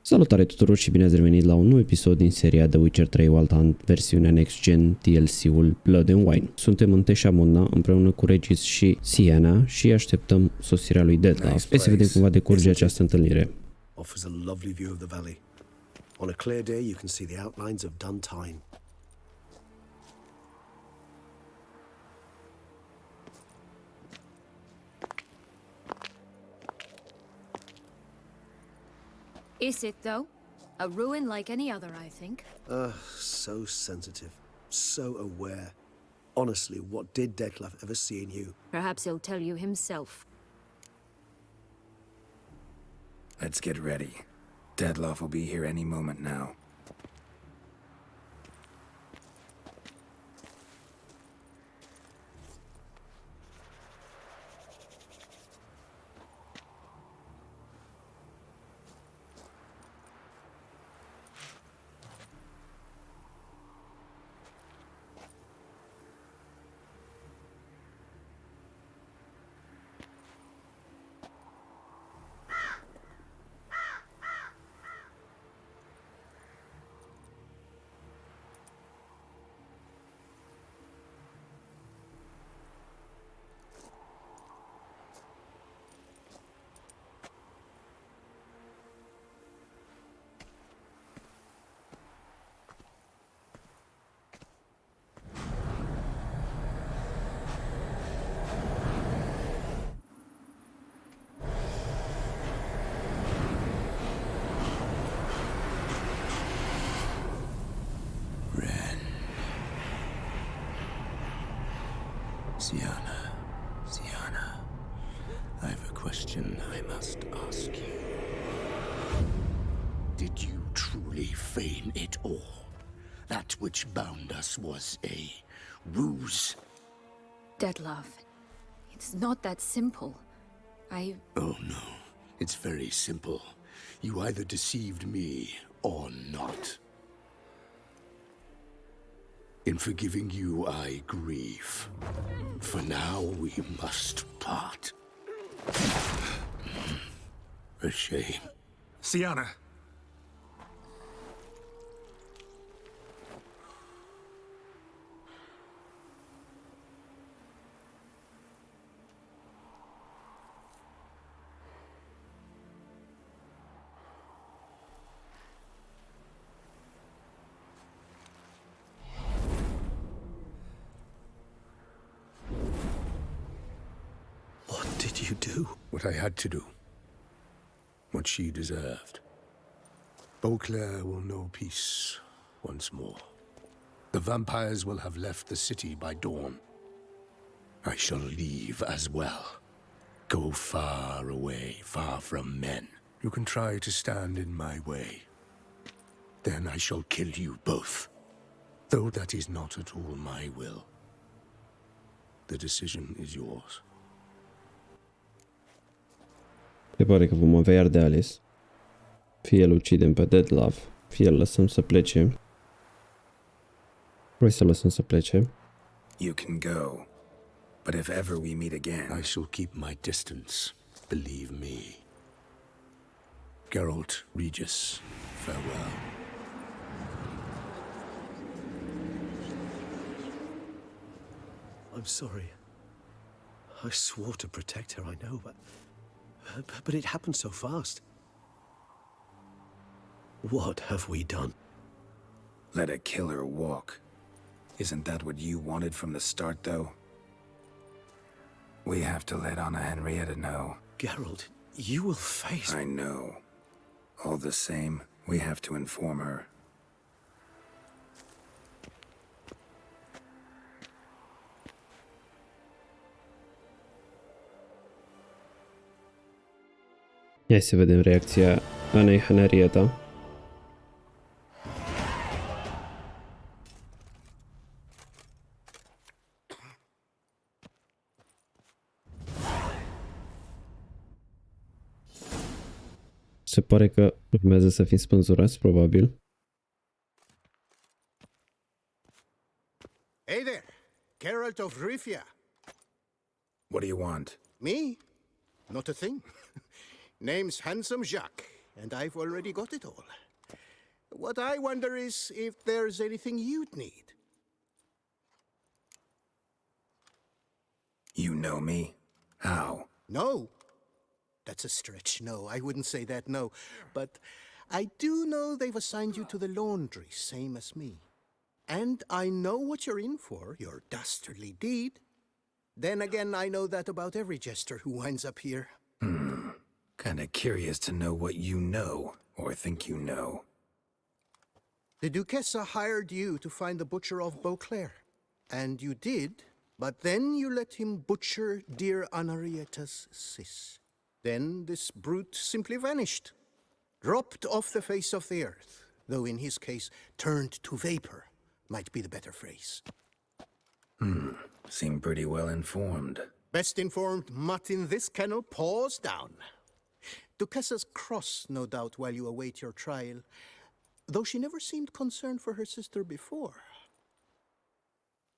Salutare tuturor și bine ați revenit la un nou episod din seria The Witcher 3 Wild Hunt, versiunea Next Gen, DLC-ul Blood and Wine. Suntem în Teșamonna împreună cu Regis și Sienna și așteptăm sosirea lui Dettlaff. Hai să vedem cum va decurge această întâlnire. Offers a lovely view of the valley. On a clear day you can see the outlines of Duntine. Is it, though? A ruin like any other, I think. So sensitive, so aware. Honestly, what did Dettlaff ever see in you? Perhaps he'll tell you himself. Let's get ready. Dettlaff will be here any moment now. Sienna, I have a question I must ask you. Did you truly feign it all? That which bound us was a ruse? Dettlaff, it's not that simple. Oh no, it's very simple. You either deceived me or not. In forgiving you, I grieve. For now, we must part. A shame. Sienna! What did you do? What I had to do. What she deserved. Beauclair will know peace once more. The vampires will have left the city by dawn. I shall leave as well. Go far away, far from men. You can try to stand in my way. Then I shall kill you both. Though that is not at all my will. The decision is yours. Se pare că vom avea iar de ales. Fie îl ucidem pe Dettlaff, fie îl lăsăm să plece. Vrei să lăsăm să plece? You can go. But if ever we meet again... I shall keep my distance, believe me. Geralt, Regis, farewell. I'm sorry. I swore to protect her, I know, but it happened so fast. What have we done? Let a killer walk. Isn't that what you wanted from the start, though? We have to let Anna Henrietta know. Geralt, you will face... I know. All the same, we have to inform her. Hai să vedem reacția Anei Henrietta. Se pare că urmează să fim spânzurați, probabil. Hey there, Geralt of Rivia. What do you want? Me? Not a thing. Name's Handsome Jacques, and I've already got it all. What I wonder is if there's anything you'd need. You know me? How? No. That's a stretch. No, I wouldn't say that, no. But I do know they've assigned you to the laundry, same as me. And I know what you're in for, your dastardly deed. Then again, I know that about every jester who winds up here. Kinda curious to know what you know, or think you know. The Duchessa hired you to find the butcher of Beauclair. And you did, but then you let him butcher dear Anarietta's sis. Then this brute simply vanished. Dropped off the face of the earth, though in his case, turned to vapor, might be the better phrase. Seem pretty well informed. Best informed mutt in this kennel, paws down. Duchessa's cross, no doubt, while you await your trial, though she never seemed concerned for her sister before.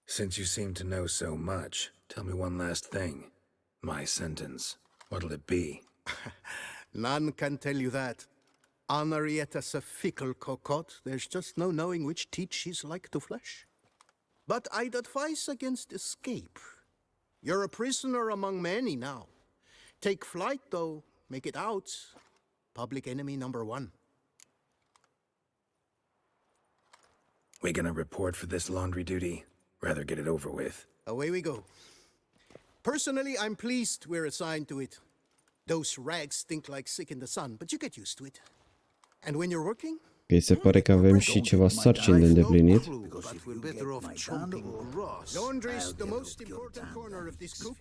Since you seem to know so much, tell me one last thing. My sentence. What'll it be? None can tell you that. Anarietta's a fickle cocotte. There's just no knowing which teat she's like to flesh. But I'd advise against escape. You're a prisoner among many now. Take flight, though. Make it out. Public enemy number one. We gonna report for this laundry duty? Rather get it over with. Away we go. Personally, I'm pleased we're assigned to it. Those rags stink like sick in the sun, but you get used to it. And when you're working, Ok, se pare că avem și ceva sarcini de îndeplinit. laundry's the most important corner of this coop.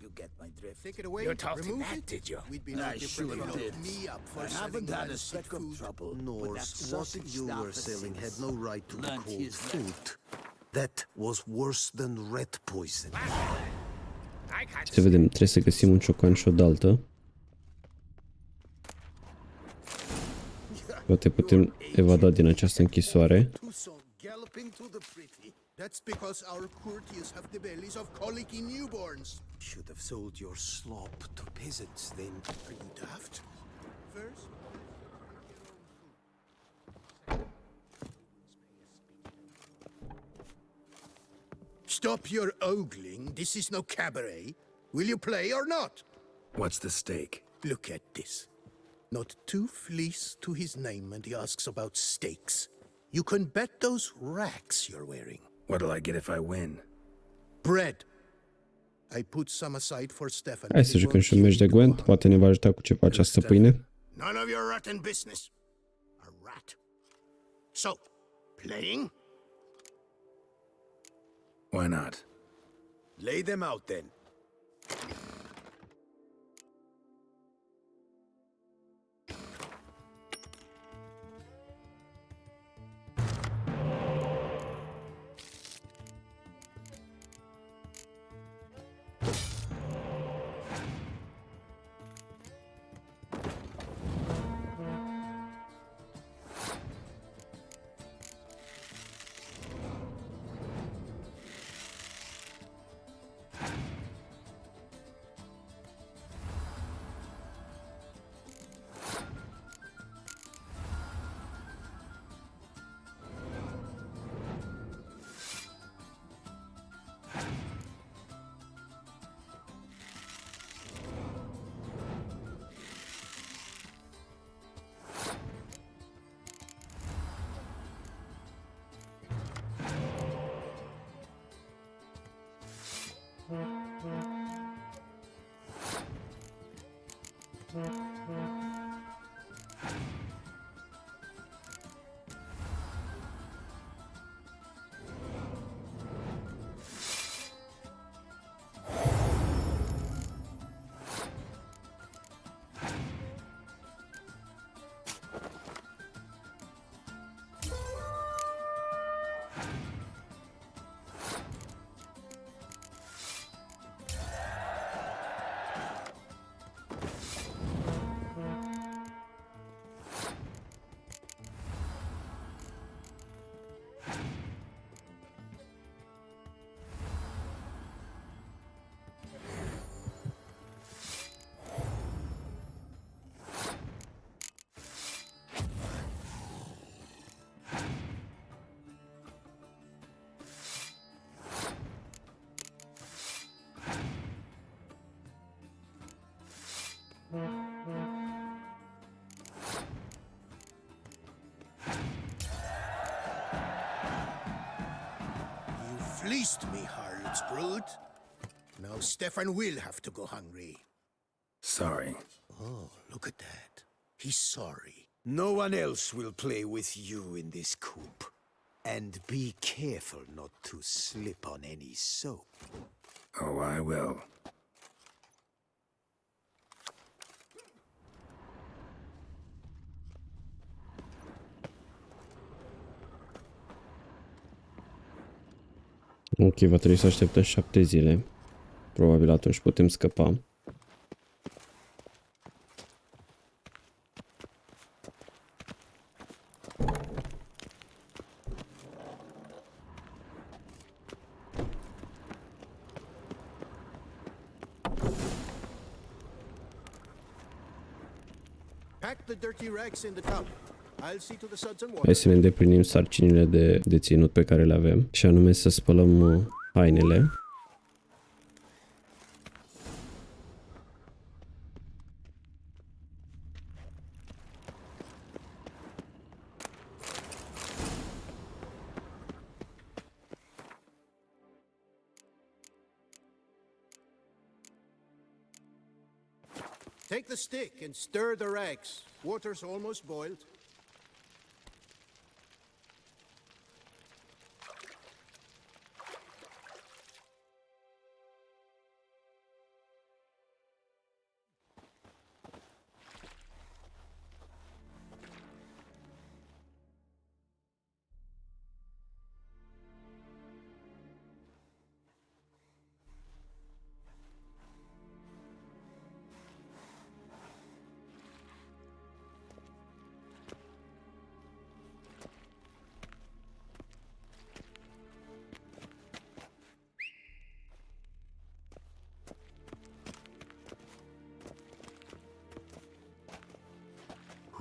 Take it away, remove it. We'd be no different if you looked me up for selling rancid food. Norse, what you were selling had no right to be called food. That was worse than rat poison. Să vedem, trebuie să găsim un ciocan și o daltă. Poate putem evada din această închisoare. Toussaint galloping to the pretty. That's because our courtiers have the bellies of colicky newborns. Should have sold your slop to peasants then. Are you daft? First, stop your ogling. This is no cabaret. Will you play or not? What's the stake? Look at this. Not two fleece to his name, and he asks about stakes. You can bet those racks you're wearing. What'll I get if I win? Bread. I put some aside for Stefan. Hai să jucăm și un meci de Gwent. Poate ne va ajuta cu ceva această pâine. None of your rotten business. A rat. So, playing? Why not? Lay them out then. fleeced me, harlot's brood. Now Stefan will have to go hungry. Sorry. Oh, look at that. He's sorry. No one else will play with you in this coop. And be careful not to slip on any soap. Oh, I will. Ok, va trebui să așteptăm 7 zile. Probabil atunci putem scăpa. Pack the dirty rags in the tub. I'll see to the suds and Hai water. să ne îndeplinim sarcinile de ținut pe care le avem. Și anume să spălăm hainele. Take the stick and stir the rags. Water's almost boiled.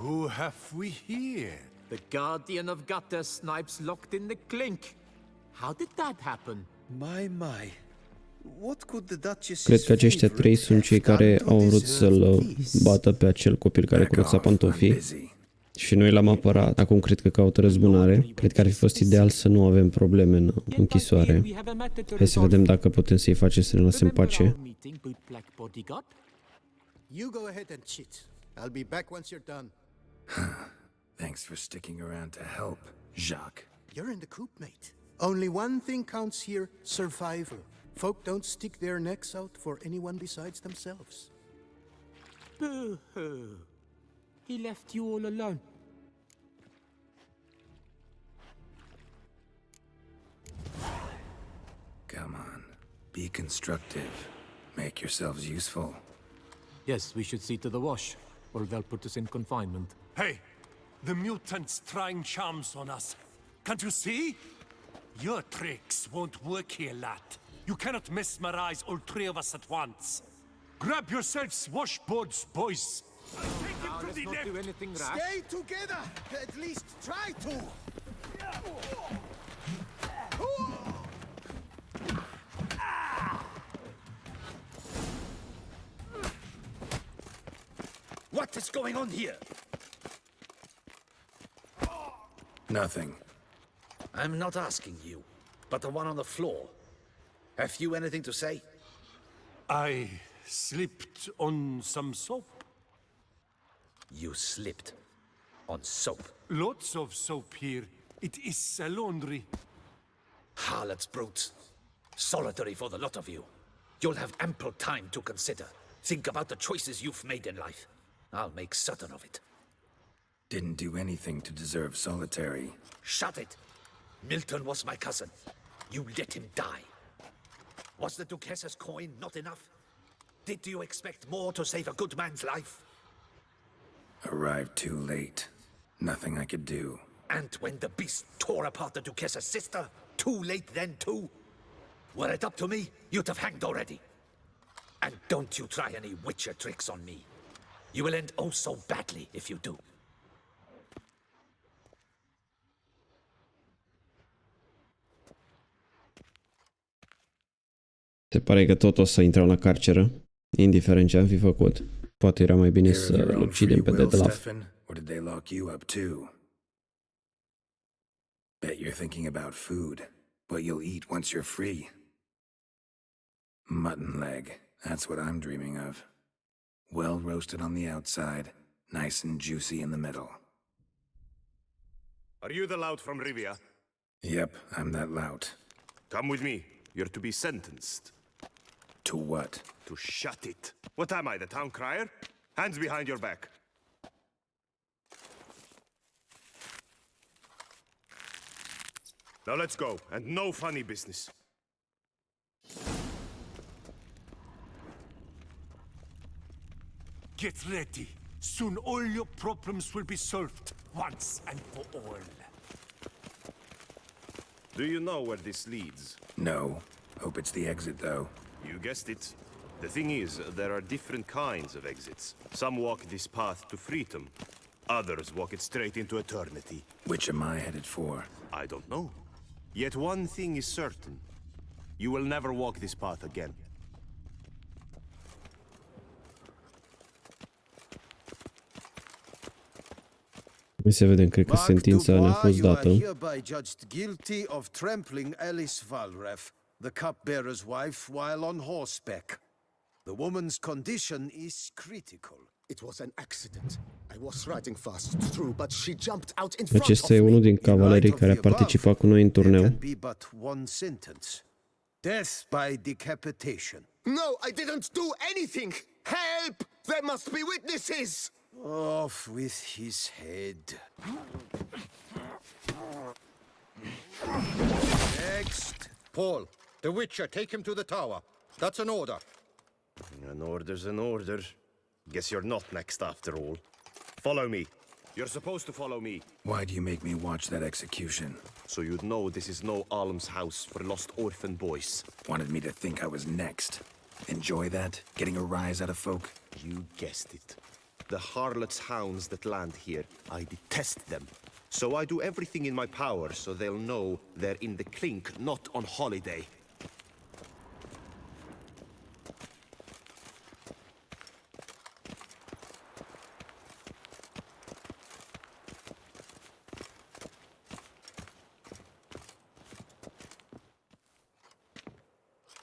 Who have we here? The Guardian of Gutter Snipes locked in the clink. How did that happen? My. What could the Duchess Cred că aceștia trei sunt cei care au vrut să-l bată pe acel copil care cruța pantofii. Și noi l-am apărat. Acum cred că caută răzbunare. Cred că ar fi fost ideal să nu avem probleme în închisoare. Hai să vedem dacă putem să-i facem să ne lase în pace. You go ahead and cheat. I'll be back once you're done. Thanks for sticking around to help, Jacques. You're in the coop, mate. Only one thing counts here, survival. Folk don't stick their necks out for anyone besides themselves. Boo-hoo. He left you all alone. Come on. Be constructive. Make yourselves useful. Yes, we should see to the wash, or they'll put us in confinement. Hey, the mutant's trying charms on us. Can't you see? Your tricks won't work here, lad. You cannot mesmerize all three of us at once. Grab yourselves washboards, boys. Take him to Let's the not left. do anything rash. Stay together! At least try to! What is going on here? Nothing. I'm not asking you, but the one on the floor. Have you anything to say? I slipped on some soap. You slipped on soap. Lots of soap here. It is a laundry. Harlots, brutes. Solitary for the lot of you. You'll have ample time to consider. Think about the choices you've made in life. I'll make certain of it. Didn't do anything to deserve solitary. Shut it! Milton was my cousin. You let him die. Was the Duchess's coin not enough? Did you expect more to save a good man's life? Arrived too late. Nothing I could do. And when the beast tore apart the Duchess's sister, too late then too? Were it up to me, you'd have hanged already. And don't you try any witcher tricks on me. You will end oh so badly if you do. Se pare că tot o să intrăm la carceră, indiferent ce am fi făcut. Poate era mai bine să îl ucidem pe Detlef. Stefan, or did they lock you up too? Bet you're thinking about food. what you'll eat once you're free. Mutton leg, that's what I'm dreaming of. Well roasted on the outside, nice and juicy in the middle. Are you the lout from Rivia? Yep, I'm that lout. Come with me. You're to be sentenced. To what? To shut it. What am I, the town crier? Hands behind your back. Now let's go, and no funny business. Get ready. Soon all your problems will be solved, once and for all. Do you know where this leads? No. Hope it's the exit, though. You guessed it. The thing is, there are different kinds of exits. Some walk this path to freedom. Others walk it straight into eternity. Which am I headed for? I don't know. Yet one thing is certain. You will never walk this path again. Hai să vedem, cred că sentința ne-a fost dată. Hereby judged guilty of trampling Alice Valref, the cupbearer's wife, while on horseback. The woman's condition is critical. It was an accident. I was riding fast, true, but she jumped out in front of Acesta e me. unul din cavalerii care a participat cu noi în There turneu. can be but one sentence. Death by decapitation. No, I didn't do anything! Help! There must be witnesses! Off with his head. Next. Paul, the Witcher, take him to the tower. That's an order. An order's an order. Guess you're not next after all. Follow me. You're supposed to follow me. Why do you make me watch that execution? So you'd know this is no almshouse for lost orphan boys. Wanted me to think I was next. Enjoy that? Getting a rise out of folk? You guessed it. The harlots' hounds that land here, I detest them. So I do everything in my power so they'll know they're in the clink, not on holiday.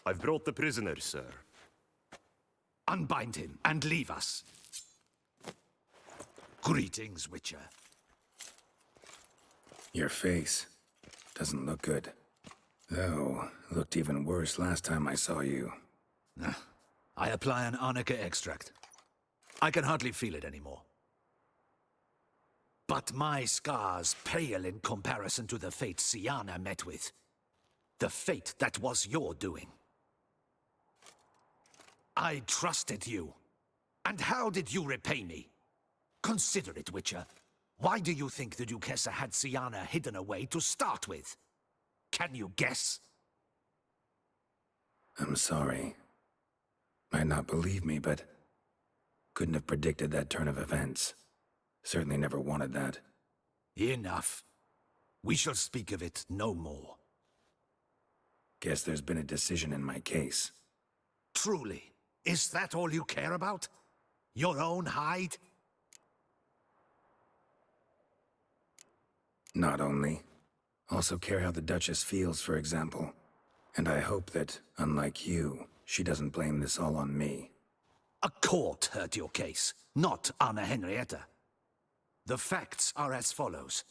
I've brought the prisoner, sir. Unbind him and leave us. Greetings, Witcher. Your face doesn't look good. Though, looked even worse last time I saw you. I apply an arnica extract. I can hardly feel it anymore. But my scars pale in comparison to the fate Siana met with. The fate that was your doing. I trusted you. And how did you repay me? Consider it, Witcher. Why do you think the Duchessa had Siana hidden away to start with? Can you guess? I'm sorry. Might not believe me, but couldn't have predicted that turn of events. Certainly never wanted that. Enough. We shall speak of it no more. Guess there's been a decision in my case. Truly, is that all you care about? Your own hide? Not only. Also care how the Duchess feels, for example. And I hope that, unlike you, she doesn't blame this all on me. A court heard your case, not Anna Henrietta. The facts are as follows.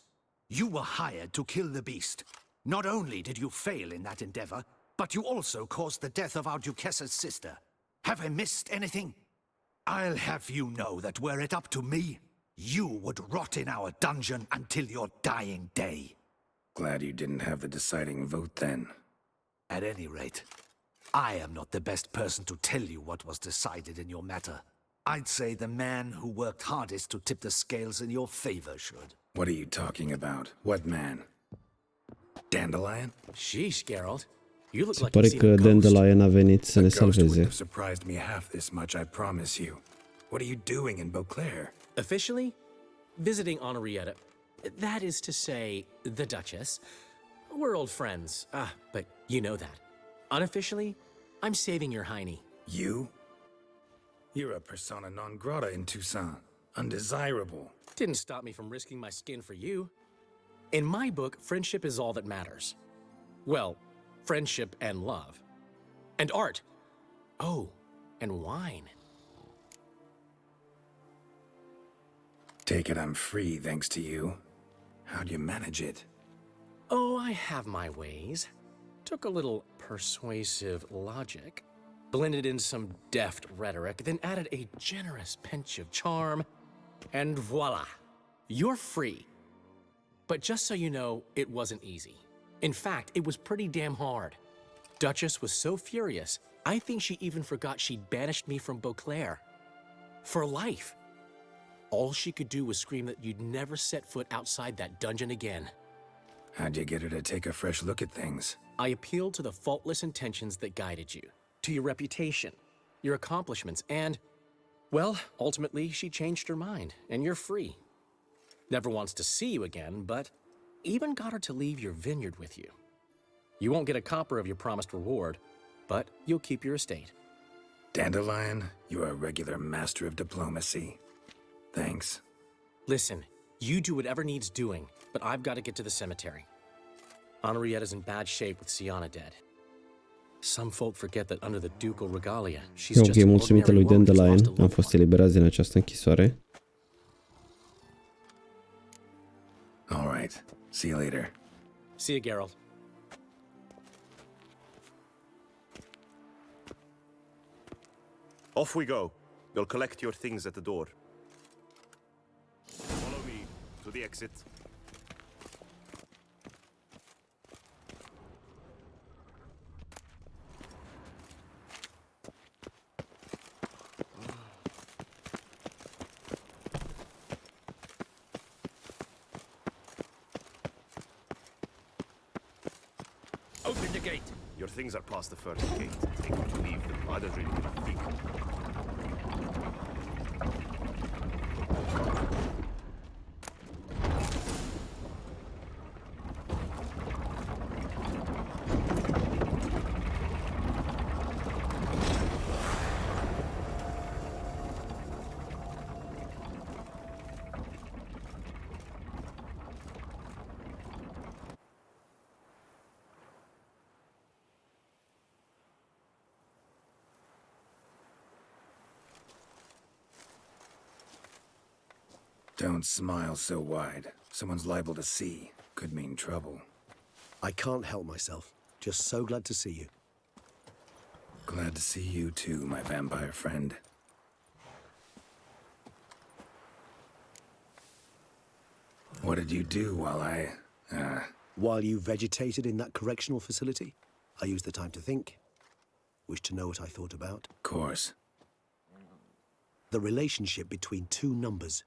You were hired to kill the beast. Not only did you fail in that endeavor, but you also caused the death of our Duchessa's sister. Have I missed anything? I'll have you know that were it up to me, you would rot in our dungeon until your dying day. Glad you didn't have the deciding vote then. At any rate, I am not the best person to tell you what was decided in your matter. I'd say the man who worked hardest to tip the scales in your favor should. What are you talking about? What man? Dandelion? Sheesh, Geralt. You look Se like pare you've că seen a ghost. Dandelion a venit să ne A ghost wouldn't salveze. have surprised me half this much, I promise you. What are you doing in Beauclair? Officially, visiting Henrietta. That is to say, the Duchess. We're old friends. But you know that. Unofficially, I'm saving your hiney. You? You're a persona non grata in Toussaint. Undesirable. Didn't stop me from risking my skin for you. In my book, friendship is all that matters. Well, friendship and love. And art. Oh, and wine. Take it I'm free thanks to you. How do you manage it? Oh, I have my ways. Took a little persuasive logic, blended in some deft rhetoric, then added a generous pinch of charm, and voila, you're free. But just so you know, it wasn't easy. In fact, it was pretty damn hard. Duchess was so furious, I think she even forgot she'd banished me from Beauclair. For life. All she could do was scream that you'd never set foot outside that dungeon again. How'd you get her to take a fresh look at things? I appealed to the faultless intentions that guided you, to your reputation, your accomplishments, and, well, ultimately she changed her mind, and you're free. Never wants to see you again, but even got her to leave your vineyard with you. You won't get a copper of your promised reward, but you'll keep your estate. Dandelion, you're a regular master of diplomacy. Thanks. Listen, you do whatever needs doing, but I've got to get to the cemetery. Henrietta's in bad shape with Siana dead. Some folk forget that under the ducal regalia, she's just an mulțumită lui ordinary woman who's Dandelion, lost a am loved fost one. eliberați din această închisoare. All right. See you later. See you, Geralt. Off we go. You'll collect your things at the door. Follow me to the exit. Open the gate. Your things are past the first gate. Take them to leave them. I don't really think. Don't smile so wide. Someone's liable to see. Could mean trouble. I can't help myself. Just so glad to see you. Glad to see you too, my vampire friend. What did you do while While you vegetated in that correctional facility, I used the time to think. Wish to know what I thought about? Course. The relationship between two numbers.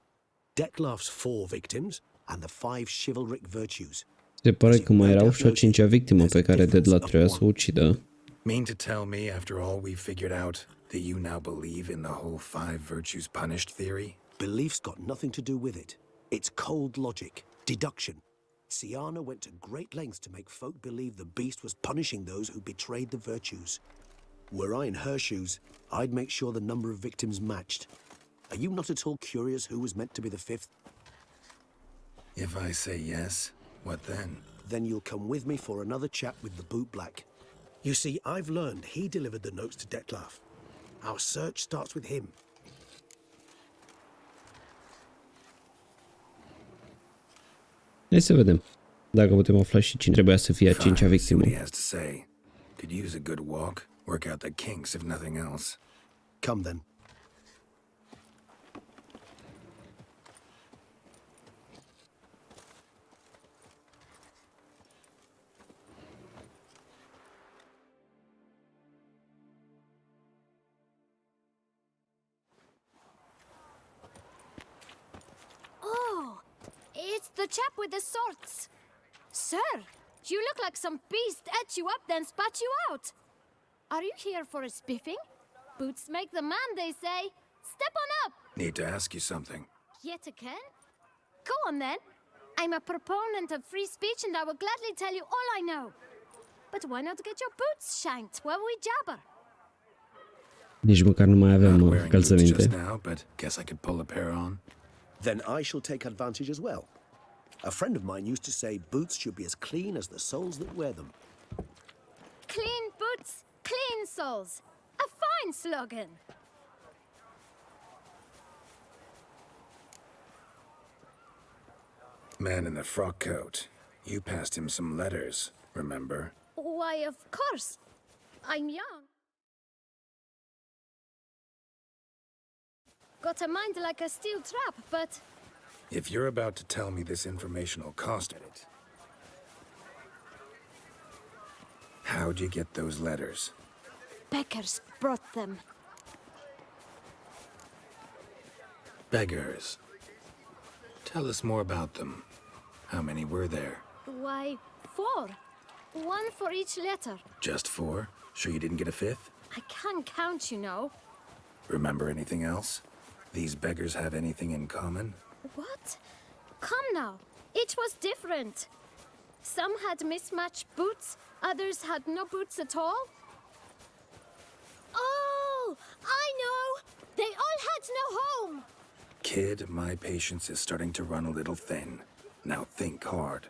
Dettlaff's 4 victims and the 5 chivalric virtues. Se pare că mai erau și a 5-a victimă pe care Dettlaff trebuia să o ucidă. Mean to tell me, after all we figured out, that you now believe in the whole 5 virtues punished theory? Belief's got nothing to do with it. It's cold logic, deduction. Siana went to great lengths to make folk believe the beast was punishing those who betrayed the virtues. Were I in her shoes, I'd make sure the number of victims matched. Are you not at all curious who was meant to be the 5th? If I say yes, what then? Then you'll come with me for another chat with the boot black. You see, I've learned he delivered the notes to Dettlaff. Our search starts with him. Hai să vedem dacă putem afla și cine trebuia să fie a 5-a Fine, see victimă. what he has to say. Could use a good walk, work out the kinks if nothing else. Come then. Oh, it's the chap with the swords. Sir, you look like some beast ate you up then spat you out. Are you here for a spiffing? Boots make the man, they say. Step on up. Need to ask you something. Yet again? Go on then. I'm a proponent of free speech and I will gladly tell you all I know. But why not get your boots shanked while we jabber? Nici măcar nu mai avem Not wearing boots încălțăminte. just now, but guess I could pull a pair on. Then I shall take advantage as well. A friend of mine used to say boots should be as clean as the soles that wear them. Clean boots, clean souls. A fine slogan. Man in the frock coat. You passed him some letters, remember? Why, of course. I'm young. Got a mind like a steel trap, but... If you're about to tell me this information will cost it, how'd you get those letters? Beggars brought them. Beggars. Tell us more about them. How many were there? Why, 4. 1 for each letter. Just 4? Sure you didn't get a 5th? I can't count, you know. Remember anything else? These beggars have anything in common? What? Come now. Each was different. Some had mismatched boots, others had no boots at all. Oh, I know! They all had no home! Kid, my patience is starting to run a little thin. Now think hard.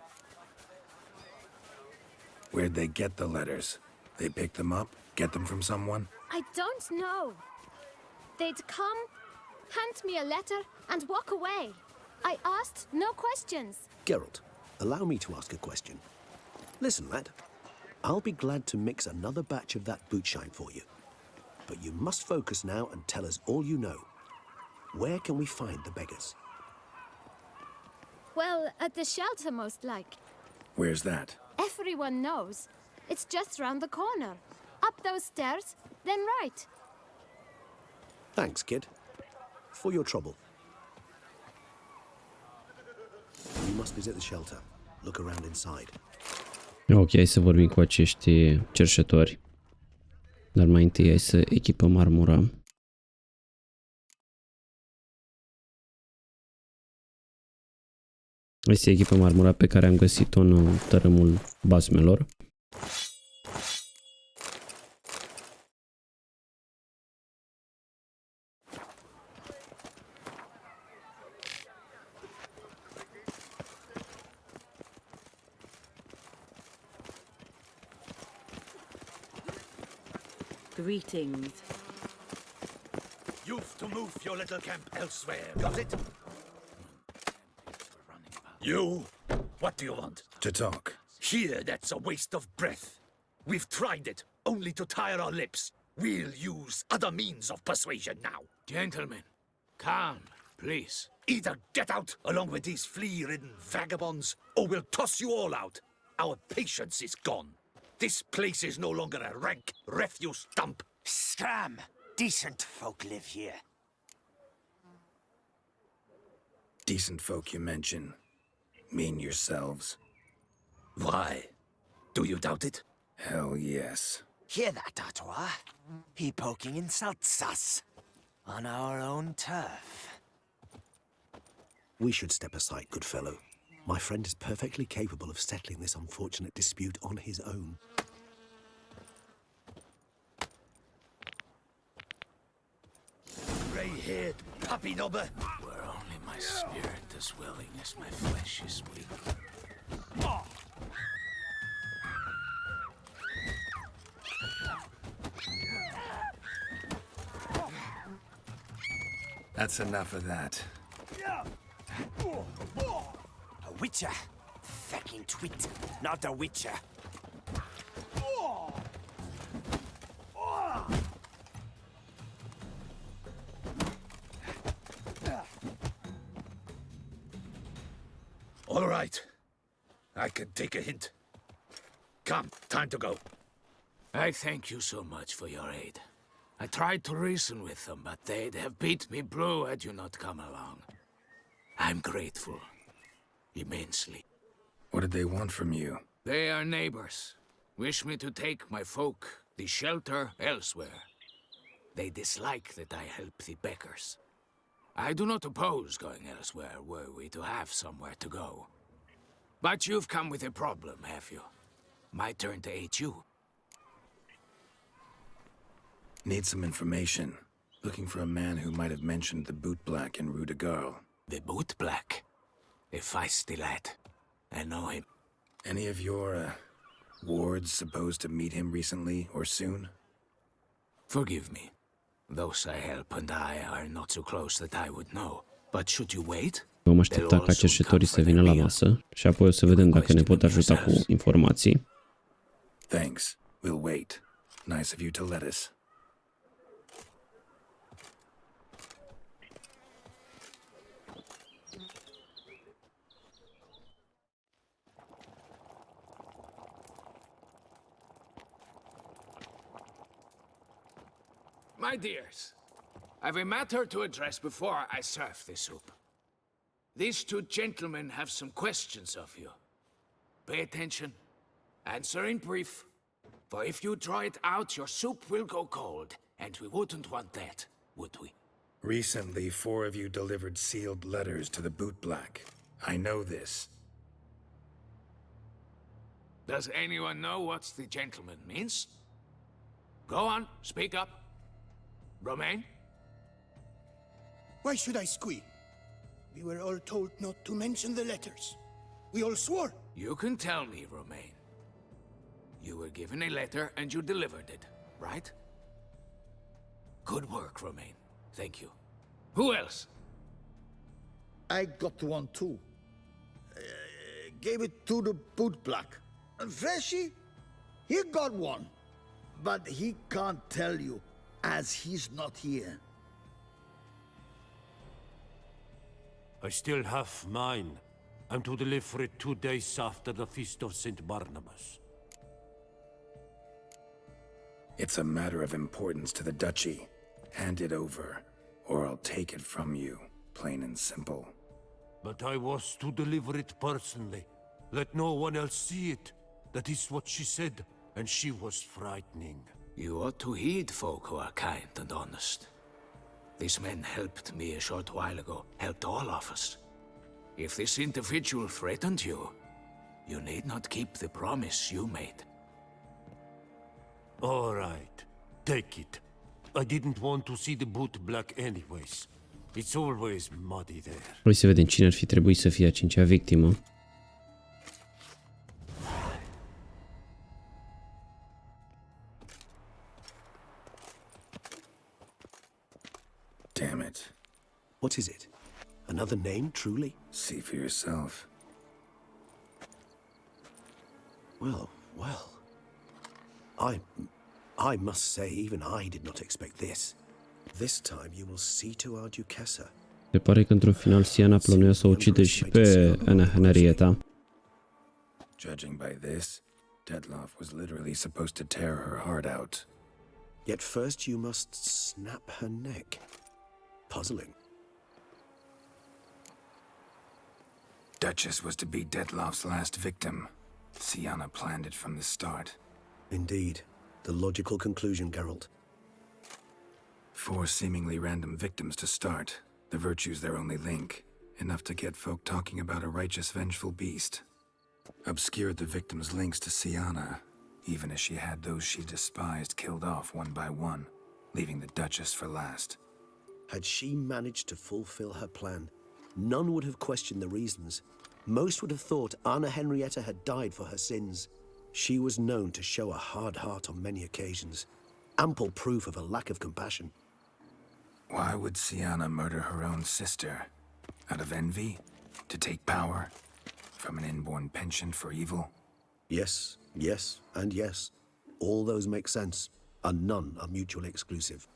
Where'd they get the letters? They pick them up? Get them from someone? I don't know. They'd come, hand me a letter, and walk away. I asked no questions. Geralt, allow me to ask a question. Listen, lad. I'll be glad to mix another batch of that bootshine for you. But you must focus now and tell us all you know. Where can we find the beggars? Well, at the shelter, most like. Where's that? Everyone knows. It's just round the corner. Up those stairs, then right. Thanks, kid. For your trouble. You must visit the shelter. Look around inside. Ok, hai să vorbim cu acești cerșetori. Dar mai întâi hai să echipăm armura. Hai să echipăm armura pe care am găsit-o în tărâmul basmelor. Greetings. You've to move your little camp elsewhere, got it? You? What do you want? To talk. Here, that's a waste of breath. We've tried it, only to tire our lips. We'll use other means of persuasion now. Gentlemen, calm, please. Either get out along with these flea-ridden vagabonds, or we'll toss you all out. Our patience is gone. This place is no longer a rank refuse dump. Scram! Decent folk live here. Decent folk you mention. Mean yourselves. Why? Do you doubt it? Hell yes. Hear that, Artois? He poking insults us. On our own turf. We should step aside, good fellow. My friend is perfectly capable of settling this unfortunate dispute on his own. Grey-haired puppy knobber. Where only my spirit is willing as my flesh is weak. That's enough of that. A witcher? Fucking twit, not a witcher. All right. I can take a hint. Come, time to go. I thank you so much for your aid. I tried to reason with them, but they'd have beat me blue had you not come along. I'm grateful. Immensely. What did they want from you? They are neighbors. Wish me to take my folk, the shelter, elsewhere. They dislike that I help the beggars. I do not oppose going elsewhere were we to have somewhere to go. But you've come with a problem, have you? My turn to aid you. Need some information. Looking for a man who might have mentioned the boot black in Rue de Garl. The boot black? A feisty lad. I know him. Any of your, Ward's supposed to meet him recently or soon? Forgive me. Those I help and I are not so close that I would know. But should you wait? Vom aștepta ca cercetorii să vină la masă și apoi o să vedem dacă ne pot ajuta cu informații. Thanks. We'll wait. Nice of you to let us. My dears, I've a matter to address before I serve the soup. These two gentlemen have some questions of you. Pay attention. Answer in brief. For if you draw it out, your soup will go cold, and we wouldn't want that, would we? Recently, 4 of you delivered sealed letters to the bootblack. I know this. Does anyone know what the gentleman means? Go on, speak up. Romain? Why should I squeal? We were all told not to mention the letters. We all swore. You can tell me, Romain. You were given a letter and you delivered it, right? Good work, Romain. Thank you. Who else? I got one too. Gave it to the bootblack. And Freshy, he got one. But he can't tell you, as he's not here. I still have mine. I'm to deliver it 2 days after the Feast of St. Barnabas. It's a matter of importance to the Duchy. Hand it over, or I'll take it from you, plain and simple. But I was to deliver it personally. Let no one else see it. That is what she said, and she was frightening. You ought to heed folk who are kind and honest. These men helped me a short while ago, helped all of us. If this individual threatened you, you need not keep the promise you made. All right, take it. I didn't want to see the bootblack anyways. It's always muddy there. Hai să vedem cine ar fi trebuit să fie a 5-a victimă. Damn it. What is it? Another name, truly? See for yourself. Well. I must say, even I did not expect this. This time you will see to our Duchessa. Se pare că într-un final Siana plănuia să o ucide și pe Ana Henrietta. Judging by this, Detloff was literally supposed to tear her heart out. Yet first you must snap her neck. Puzzling. Duchess was to be Detloff's last victim. Siana planned it from the start. Indeed. The logical conclusion, Geralt. 4 seemingly random victims to start. The virtue's their only link. Enough to get folk talking about a righteous, vengeful beast. Obscured the victims' links to Siana, even as she had those she despised killed off one by one, leaving the Duchess for last. Had she managed to fulfill her plan, none would have questioned the reasons. Most would have thought Anna Henrietta had died for her sins. She was known to show a hard heart on many occasions. Ample proof of a lack of compassion. Why would Siana murder her own sister? Out of envy? To take power? From an inborn penchant for evil? Yes, and yes. All those make sense, and none are mutually exclusive.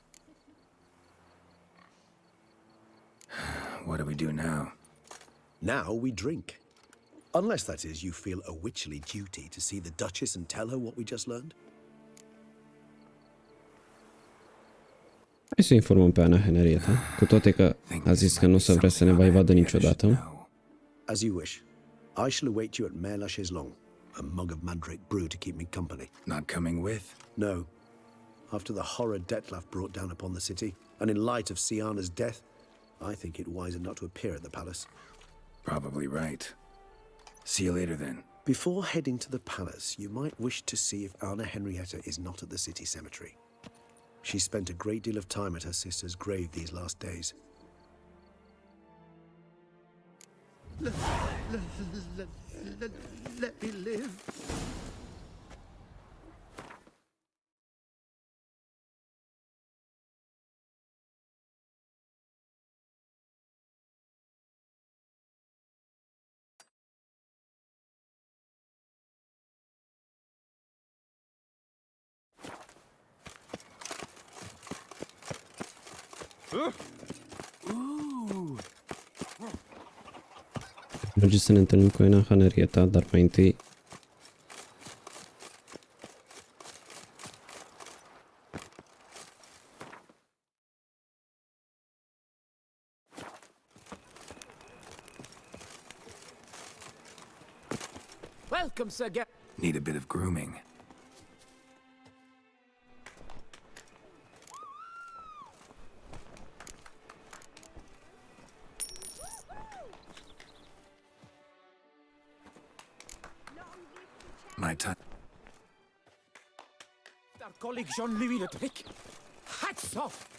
What do we do now? Now we drink. Unless, that is, you feel a witcherly duty to see the Duchess and tell her what we just learned. Hai să informăm pe Ana Henrietta, cu toate că a zis că nu o să vrea să ne mai vadă niciodată. As you wish. I shall await you at Mare la Chaiselongue. A mug of mandrake brew to keep me company. Not coming with? No. After the horror Detloff brought down upon the city, and in light of Siana's death, I think it wiser not to appear at the palace. Probably right. See you later, then. Before heading to the palace, you might wish to see if Anna Henrietta is not at the city cemetery. She spent a great deal of time at her sister's grave these last days. Let me live. Merge să ne întâlnim cu Ena Henrietta, dar mai întâi Welcome, Sir Geralt. Need a bit of grooming. My time. Our colleague Jean-Louis Le Tric. Hats off!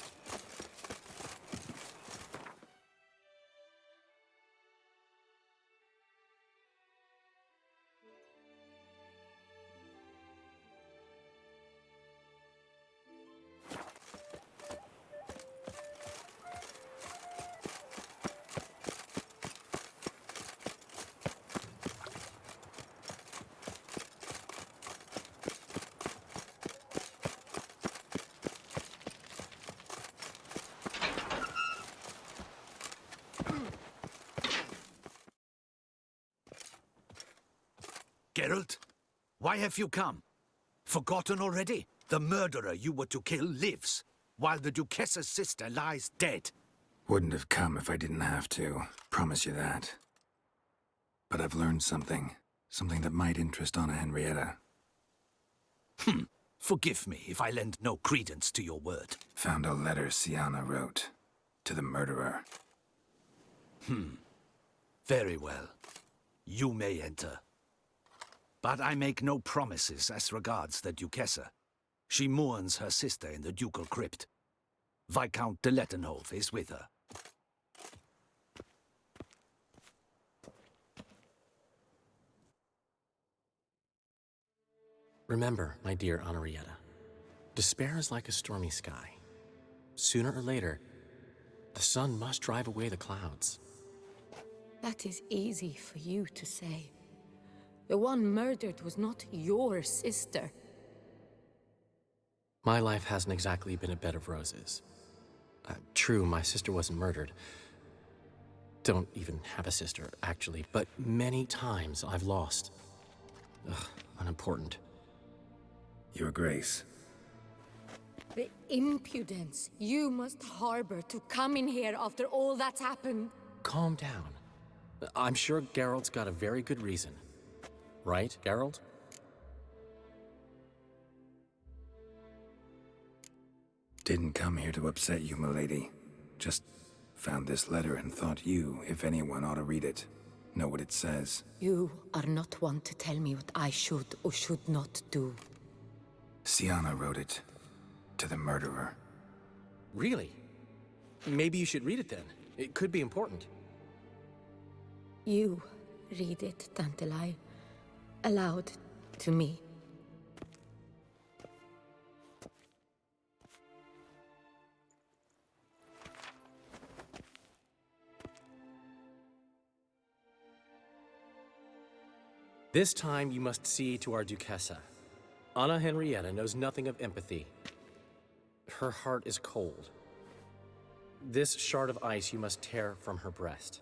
Geralt, why have you come? Forgotten already? The murderer you were to kill lives, while the Duchessa's sister lies dead. Wouldn't have come if I didn't have to. Promise you that. But I've learned something. Something that might interest Anna Henrietta. Forgive me if I lend no credence to your word. Found a letter Sienna wrote. To the murderer. Very well. You may enter. But I make no promises as regards the Duchessa. She mourns her sister in the ducal crypt. Viscount de Lettenhove is with her. Remember, my dear Henrietta, despair is like a stormy sky. Sooner or later, the sun must drive away the clouds. That is easy for you to say. The one murdered was not your sister. My life hasn't exactly been a bed of roses. True, my sister wasn't murdered. Don't even have a sister, actually, but many times I've lost. Ugh, unimportant. Your Grace. The impudence you must harbor to come in here after all that's happened. Calm down. I'm sure Geralt's got a very good reason. Right, Geralt? Didn't come here to upset you, milady. Just found this letter and thought you, if anyone, ought to read it. Know what it says. You are not one to tell me what I should or should not do. Sienna wrote it. To the murderer. Really? Maybe you should read it then. It could be important. You read it, Tantalai, aloud to me. This time you must see to our Duchessa. Anna Henrietta knows nothing of empathy. Her heart is cold. This shard of ice you must tear from her breast.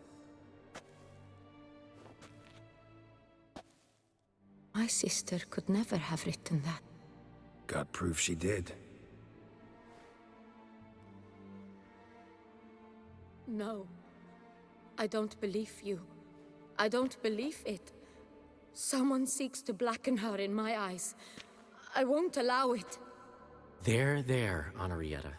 My sister could never have written that. Got proof she did. No. I don't believe you. I don't believe it. Someone seeks to blacken her in my eyes. I won't allow it. There, Henrietta.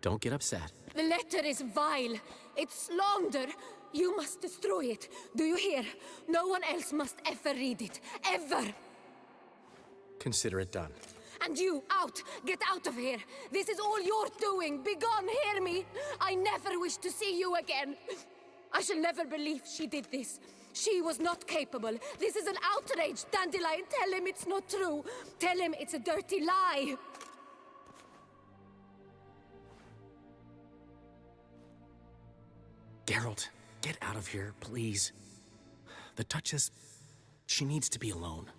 Don't get upset. The letter is vile. It's slander. You must destroy it. Do you hear? No one else must ever read it. Ever! Consider it done. And you, out! Get out of here! This is all you're doing! Begone, hear me! I never wish to see you again! I shall never believe she did this. She was not capable. This is an outrage, Dandelion. Tell him it's not true. Tell him it's a dirty lie. Geralt, get out of here, please. The Duchess, she needs to be alone.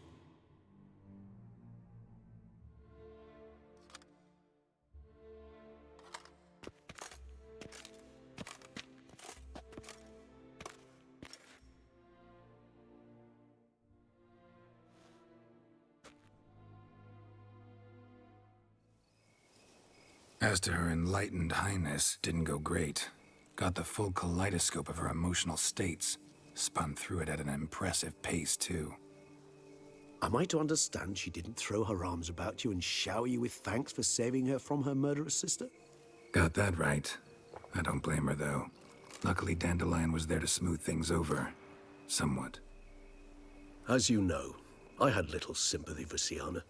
As to her enlightened highness, didn't go great. Got the full kaleidoscope of her emotional states. Spun through it at an impressive pace, too. Am I to understand she didn't throw her arms about you and shower you with thanks for saving her from her murderous sister? Got that right. I don't blame her, though. Luckily, Dandelion was there to smooth things over. Somewhat. As you know, I had little sympathy for Sienna.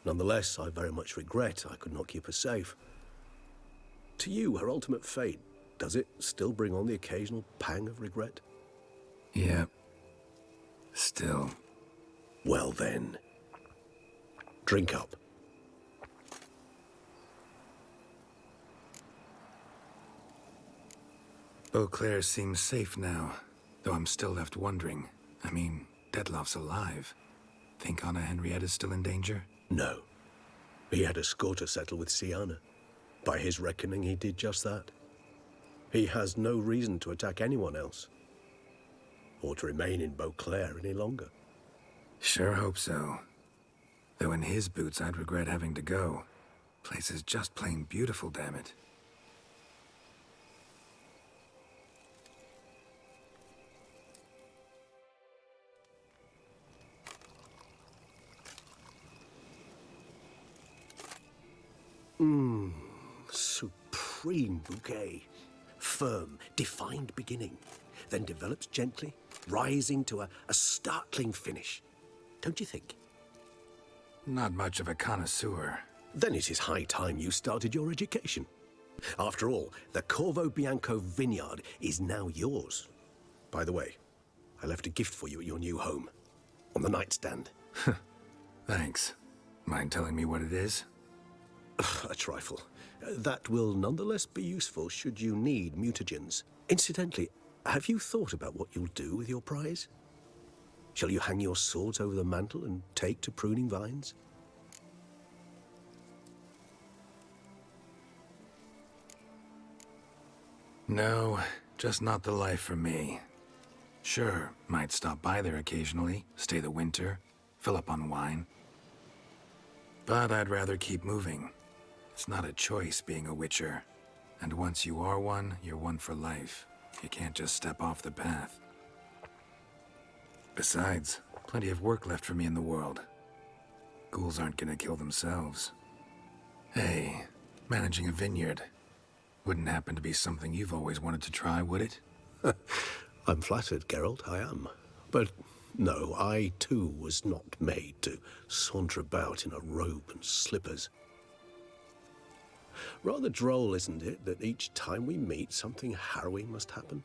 Nonetheless, I very much regret I could not keep her safe. To you, her ultimate fate, does it still bring on the occasional pang of regret? Yeah. Still. Well then, drink up. Beauclair seems safe now, though I'm still left wondering. I mean, Detloff's alive. Think Anna Henrietta's still in danger? No. He had a score to settle with Sienna. By his reckoning, he did just that. He has no reason to attack anyone else, or to remain in Beauclair any longer. Sure hope so. Though in his boots, I'd regret having to go. Place is just plain beautiful, damn it. Supreme bouquet. Firm, defined beginning, then develops gently, rising to a startling finish. Don't you think? Not much of a connoisseur. Then it is high time you started your education. After all, the Corvo Bianco vineyard is now yours. By the way, I left a gift for you at your new home, on the nightstand. Thanks. Mind telling me what it is? A trifle. That will nonetheless be useful should you need mutagens. Incidentally, have you thought about what you'll do with your prize? Shall you hang your swords over the mantle and take to pruning vines? No, just not the life for me. Sure, might stop by there occasionally, stay the winter, fill up on wine. But I'd rather keep moving. It's not a choice being a witcher. And once you are one, you're one for life. You can't just step off the path. Besides, plenty of work left for me in the world. Ghouls aren't gonna kill themselves. Hey, managing a vineyard. Wouldn't happen to be something you've always wanted to try, would it? I'm flattered, Geralt, I am. But no, I too was not made to saunter about in a robe and slippers. Rather droll, isn't it, that each time we meet, something harrowing must happen?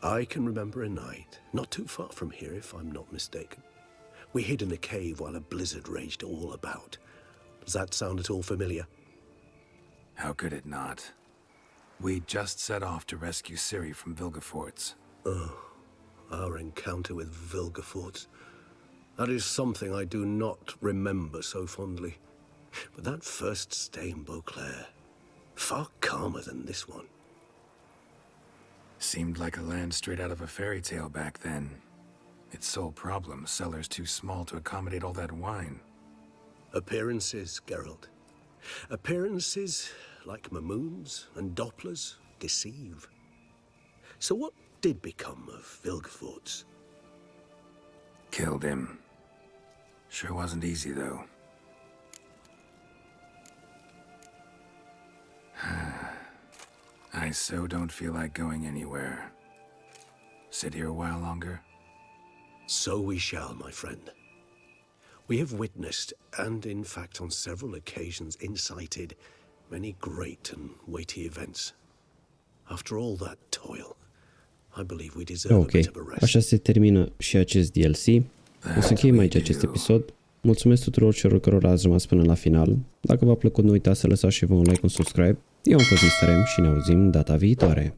I can remember a night, not too far from here if I'm not mistaken. We hid in a cave while a blizzard raged all about. Does that sound at all familiar? How could it not? We just set off to rescue Ciri from Vilgefortz. Oh, our encounter with Vilgefortz. That is something I do not remember so fondly. But that first stay in Beauclair, far calmer than this one. Seemed like a land straight out of a fairy tale back then. Its sole problem, cellars too small to accommodate all that wine. Appearances, Geralt. Appearances, like Mamoons and Dopplers, deceive. So what did become of Vilgefortz? Killed him. Sure wasn't easy, though. I so don't feel like going anywhere. Sit here a while longer? So we shall, my friend. We have witnessed, and in fact on several occasions incited, many great and weighty events. After all that toil, I believe we deserve a bit of a rest. Așa se termină și acest DLC. O să încheiem aici acest episod. Mulțumesc tuturor celor care ați rămas până la final. Dacă v-a plăcut, nu uitați să lăsați și vă un like, un subscribe. Eu am fost Mr. M și ne auzim data viitoare.